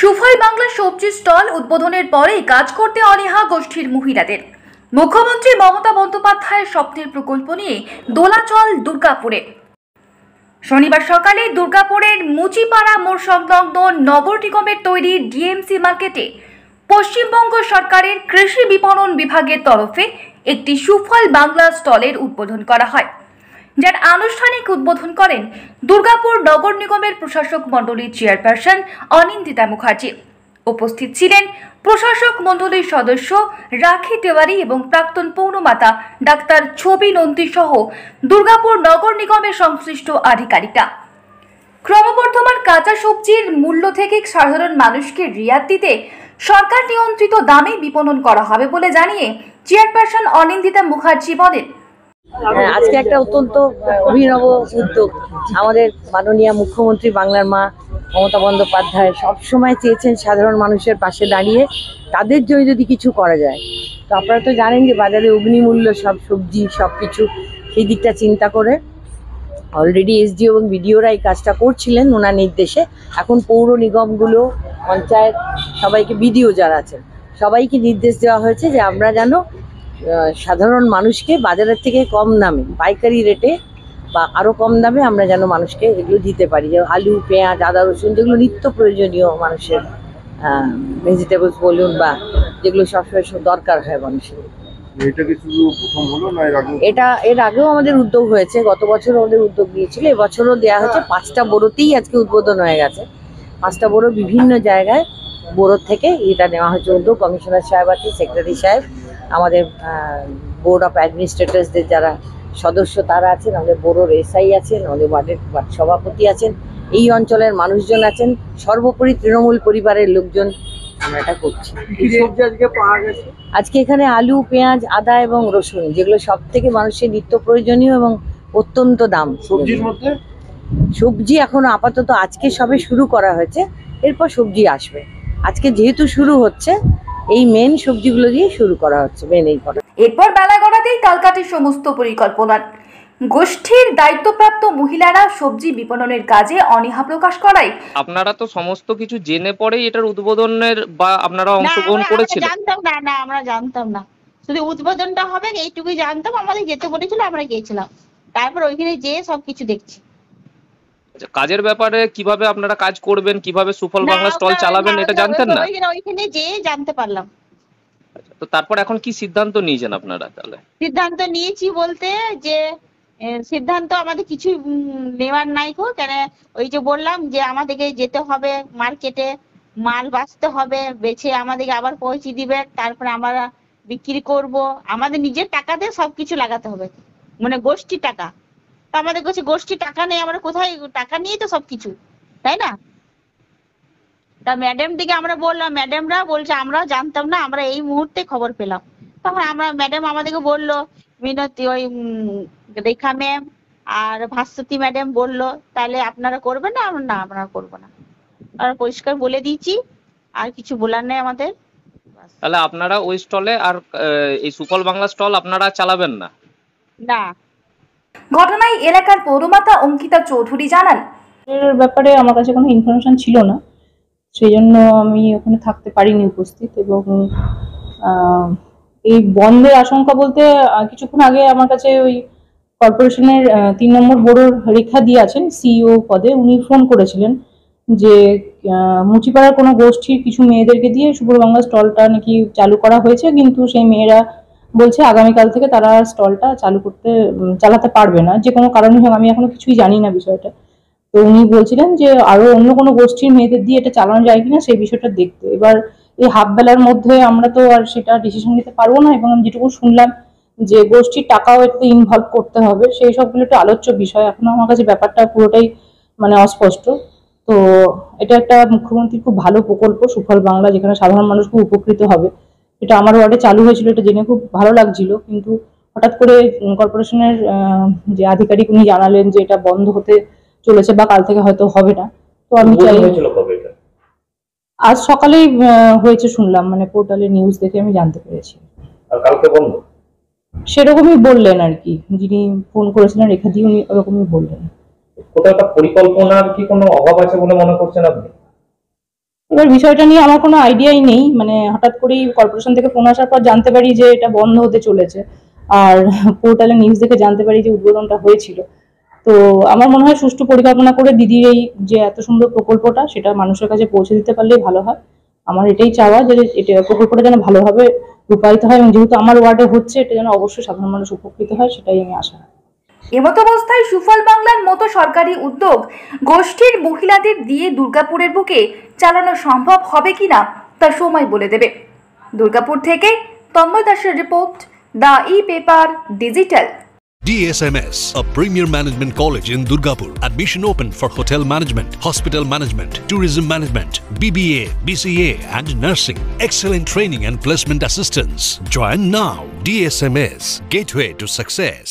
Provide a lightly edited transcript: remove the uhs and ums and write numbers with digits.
সুফল বাংলা সবজি স্টল উদ্বোধনের পরেই কাজ করতে অনীহা গোষ্ঠীর মহিলাদের। মুখ্যমন্ত্রী মমতা বন্দ্যোপাধ্যায়ের স্বপ্নের প্রকল্প নিয়ে দোলাচল দুর্গাপুরে। শনিবার সকালে দুর্গাপুরের মুচিপাড়া মোড় সংলগ্ন নগর নিগমের তৈরি ডিএমসি মার্কেটে পশ্চিমবঙ্গ সরকারের কৃষি বিপণন বিভাগের তরফে একটি সুফল বাংলা স্টলের উদ্বোধন করা হয়, যার আনুষ্ঠানিক উদ্বোধন করেন দুর্গাপুর নগর নিগমের প্রশাসক মণ্ডলীর চেয়ারপারসন অনিন্দিতা মুখার্জি। উপস্থিত ছিলেন প্রশাসক মণ্ডলীর সদস্য রাখি তেওয়ারি এবং প্রাক্তন পৌরমাতা ডাক্তার ছবি নন্দী সহ দুর্গাপুর নগর নিগমের সংশ্লিষ্ট আধিকারিকরা। ক্রমবর্ধমান কাঁচা সবজির মূল্য থেকে সাধারণ মানুষকে রিয়াত দিতে সরকার নিয়ন্ত্রিত দামে বিপণন করা হবে বলে জানিয়ে চেয়ারপারসন অনিন্দিতা মুখার্জি বলেন, আজকে একটা অত্যন্ত অভিনব উদ্যোগ। আমাদের মাননীয় মুখ্যমন্ত্রী বাংলার মা মমতা বন্দ্যোপাধ্যায় সবসময় চেয়েছেন সাধারণ মানুষের পাশে দাঁড়িয়ে তাদের জন্য যদি কিছু করা যায়। তো আপনারা তো জানেন যে বাজারে অগ্নিমূল্য সব সবজি সব কিছু, সেই দিকটা চিন্তা করে অলরেডি এসডিও এবং বিডিওরা এই কাজটা করছিলেন ওনার নির্দেশে। এখন পৌর নিগমগুলো, পঞ্চায়েত, সবাইকে, বিডিও যারা আছেন সবাইকে নির্দেশ দেওয়া হয়েছে যে আমরা যেন সাধারণ মানুষকে বাজারের থেকে কম দামে, পাইকারি রেটে বা আরও কম দামে আমরা যেন মানুষকে এগুলো দিতে পারি। যে আলু, পেঁয়াজ, আদা, রসুন, যেগুলো নিত্য প্রয়োজনীয় মানুষের ভেজিটেবলস বলুন বা যেগুলো সবসময় দরকার হয় মানুষের। এটা এর আগেও আমাদের উদ্যোগ হয়েছে, গত বছর আমাদের উদ্যোগ দিয়েছিল, এবছরও দেওয়া হচ্ছে। 5টা বোরোতেই আজকে উদ্বোধন হয়ে গেছে। 5টা বোরো বিভিন্ন জায়গায় বোরোর থেকে এটা নেওয়া হয়েছে উদ্যোগ। কমিশনার সাহেব আছে, সেক্রেটারি সাহেব, আমাদের বোর্ড অফ অ্যাডমিনিস্ট্রেটরসদের যারা সদস্য তারা আছেন, আমাদের বোরোর এসআই আছেন, আমাদের ওয়ার্ডের সভাপতি আছেন, এই অঞ্চলের মানুষজন আছেন, সর্বোপরি তৃণমূল পরিবারের লোকজন আমরা এটা করছি। আজকে এখানে আলু, পেঁয়াজ, আদা এবং রসুন, যেগুলো সব থেকে মানুষের নিত্য প্রয়োজনীয় এবং অত্যন্ত দাম। সবজির মধ্যে সবজি এখনো আপাতত আজকে সবে শুরু করা হয়েছে, এরপর সবজি আসবে। আজকে যেহেতু শুরু হচ্ছে, এই মেন সবজিগুলো দিয়ে শুরু করা হচ্ছে মেন এই করা। এরপর বেলা গড়াতেই তালকাটির সমস্ত পরিকল্পনা গোষ্ঠীর দায়িত্বপ্রাপ্ত মহিলারা সবজি বিপণনের কাজে অনীহা প্রকাশ করায় আপনারা তো সমস্ত কিছু জেনে পরেই এটার উদ্বোধনের বা আপনারা অংশগ্রহণ করেছিলেন? না, আমরা জানতাম না, শুধু উদ্বোধনটা হবে এইটুকুই জানতাম। আমাদের যেতে বলেছিল, আমরা গিয়েছিলাম, তারপর ওইখানে যেয়ে সবকিছু দেখছি। কাজের ব্যাপারে কিভাবে আপনারা কাজ করবেন, কিভাবে সুফল বাংলা স্টল চালাবেন এটা জানতেন না? ওইখানে যেয়ে জানতে পারলাম। তো তারপর এখন কি সিদ্ধান্ত নিয়েছেন আপনারা? তাহলে সিদ্ধান্ত নিয়েছি বলতে যে সিদ্ধান্ত আমাদের কিছু নেওয়ার নাই গো। কেন ওই যে বললাম যে আমাদেরকে যেতে হবে মার্কেটে, মাল বাঁচতে হবে, বেছে আমাদেরকে আবার পৌঁছে দিবে, তারপরে আমরা বিক্রি করব। আমাদের নিজের টাকাতে সবকিছু লাগাতে হবে, মানে গোষ্ঠী টাকা। তো আমাদের কাছে গোষ্ঠী টাকা নেই, আমরা কোথায় টাকা নিয়ে তো সবকিছু, তাই না? তা ম্যাডাম দিকে আমরা বললাম, ম্যাডামরা বলছে আমরাও জানতাম না, আমরা এই মুহূর্তে খবর পেলাম। তখন আমরা ম্যাডাম আমাদেরকে বললো, মিনতি ওই রেখা ম্যাম আর ভাস্বতী ম্যাডাম বললো, তাহলে আপনারা করবেন না? না, আমরা করবো না, আমরা পরিষ্কার বলে দিয়েছি, আর কিছু বলার নেই আমাদের। তাহলে আপনারা ওই স্টলে আর এই সুফল বাংলা স্টল আপনারা চালাবেন না? না। ঘটনায় এলাকার পৌরমাতা অঙ্কিতা চৌধুরী জানান, এর ব্যাপারে আমার কাছে কোনো ইনফরমেশন ছিল না, সেই জন্য আমি ওখানে থাকতে পারিনি উপস্থিত। এবং এই বন্ধের আশঙ্কা বলতে কিছুক্ষণ আগে আমার কাছে ওই কর্পোরেশনের 3 নম্বর বোর্ডের রেখা দিয়ে আছেন সিইও পদে, উনি ফোন করেছিলেন যে মুচিপাড়ার কোনো গোষ্ঠীর কিছু মেয়েদেরকে দিয়ে সুফল বাংলা স্টলটা নাকি চালু করা হয়েছে, কিন্তু সেই মেয়েরা বলছে আগামীকাল থেকে তারা স্টলটা চালাতে পারবে না, যে কোনো কারণে হোক। আমি এখনো কিছুই জানি না বিষয়টা। তো উনি বলছিলেন যে আরো অন্য কোনো গোষ্ঠীর মেয়েদের দিয়ে এটা চালানো যায় কিনা সেই বিষয়টা দেখতে। এবার এই হাফ বেলার মধ্যে আমরা তো আর সেটা ডিসিশন নিতে পারবো না, এবং আমি যেটুকু শুনলাম যে গোষ্ঠীর টাকাও এটাতে ইনভলভ করতে হবে, সেই সবগুলো একটু আলোচ্য বিষয়। এখনো আমার কাছে ব্যাপারটা পুরোটাই মানে অস্পষ্ট। তো এটা একটা মুখ্যমন্ত্রীর খুব ভালো প্রকল্প সুফল বাংলা, যেখানে সাধারণ মানুষ খুব উপকৃত হবে। এটা আমার ওয়ার্ডে চালু হয়েছিল, এটা জেনে খুব ভালো লাগছিল। কিন্তু হঠাৎ করে কর্পোরেশনের যে আধিকারিক উনি জানালেন যে এটা বন্ধ হতে চলেছে বা কাল থেকে হয়তো হবে না। তো আমি চাই, আজ সকালেই হয়েছে শুনলাম, মানে পোর্টালে নিউজ দেখে আমি জানতে পেরেছি। সেরকমই বললেন আর কি, যিনি ফোন করেছিলেন রেখা দিয়ে, উনি ওরকমই বললেন। কোথাও একটা পরিকল্পনার কি কোনো অভাব আছে বলে মনে করছেন আপনি? এবার বিষয়টা নিয়ে আমার কোনো আইডিয়াই নেই, মানে হঠাৎ করেই কর্পোরেশন থেকে ফোন আসার পর জানতে পারি যে এটা বন্ধ হতে চলেছে, আর পোর্টালে নিউজ দেখে জানতে পারি যে উদ্বোধনটা হয়েছিল। তো আমার মনে হয় সুষ্ঠু পরিকল্পনা করে দিদির এই যে এত সুন্দর প্রকল্পটা সেটা মানুষের কাছে পৌঁছে দিতে পারলেই ভালো হয়। আমার এটাই চাওয়া যে এটা প্রকল্পটা যেন ভালোভাবে রূপায়িত হয়, এবং যেহেতু আমার ওয়ার্ডে হচ্ছে এটা যেন অবশ্যই সাধারণ মানুষ উপকৃত হয়, সেটাই আমি আশা করি। এমতো অবস্থায় সুফল বাংলার মতো সরকারি উদ্যোগ গোষ্ঠীর মহিলাদের দিয়ে দুর্গাপুরের বুকে চালানো সম্ভব হবে কিনা তা সময় বলে দেবে। দুর্গাপুর থেকে তন্ময় দাসের report, the e-paper digital. DSMS, a premier management college in Durgapur. Admission open for hotel management, hospital management, tourism management, BBA, BCA and nursing. Excellent training and placement assistance. Join now. DSMS, gateway to success.